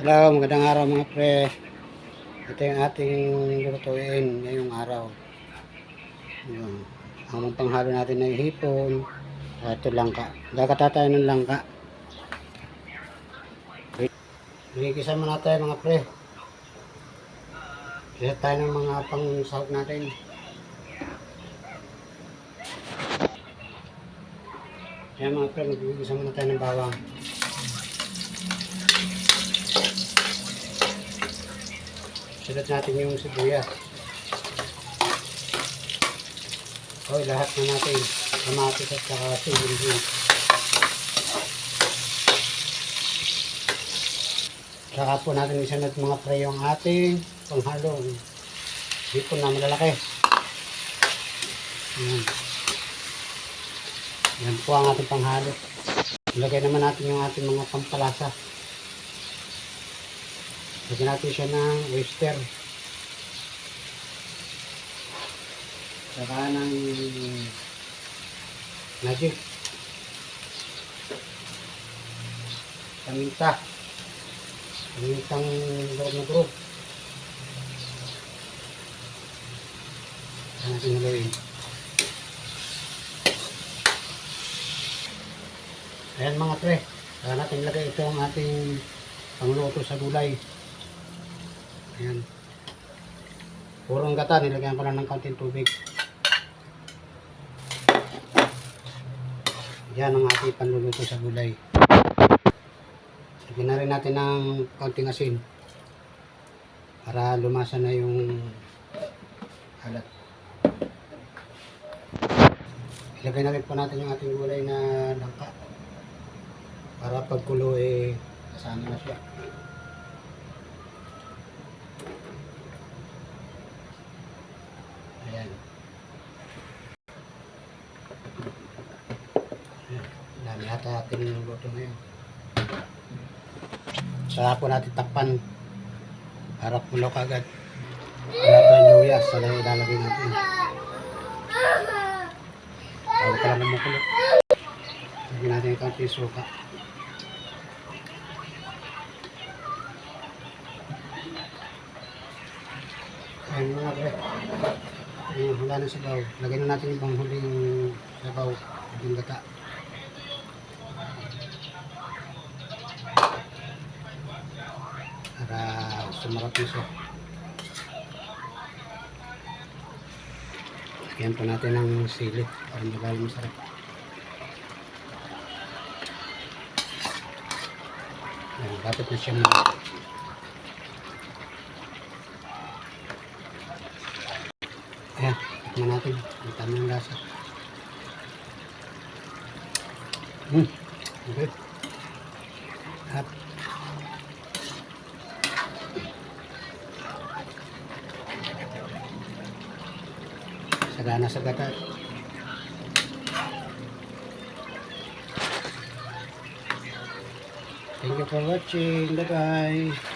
Hello, magandang araw mga pre. Ito yung ating lutuin ngayong araw. Yun. Ang panghalo natin na hipon. Ito langka. Gagata tayo ng langka. Bigisa muna tayo mga pre. Kaya tayo ng mga pang sahog natin. Kaya mga pre, bigisa muna tayo ng bawang. Sulat natin yung sibuyas. Lahat na natin. Kamatis at saka sibuyas. Saka po natin isunod mga pre yung ating panghalo. Hipon na malalaki. Yan po ang ating panghalo. Ilagay naman natin yung ating mga pampalasa. Lagyan natin siya ng oyster. Saka ng magic. Paminta. Pamintang loob na group. Saan natin haluin. Ayan mga pre. Saka natin lagay ito ang ating pangluto sa gulay. Ayan. Purong gata, nilagyan ko lang ng kaunting tubig. Yan ang ating panluluto sa gulay. Lagyan na rin natin ng kaunting asin para lumasa na yung alat. Ilagay na rin po natin yung ating gulay na langka para pagkulo kasama na siya. Ayan. Dami ata ating luto ngayon. Saka po natin takpan para pulo kagad. Wala tayong luyas. Sana ilalagay natin. Bago pa lang mamukulo. Lagyan natin yung kaunting suka. Ayan mga pre. Hula ng sabaw. Lagyan na natin yung huling sabaw. Yung gata. Para sumarap yung siya. Lagyan po natin ng sili para magaling masarap. Ayan, dapat na siya mga. Ayan, tikman natin. Ang tama ng lasa. Okay. At sagana sa gata. Thank you for watching. Bye bye.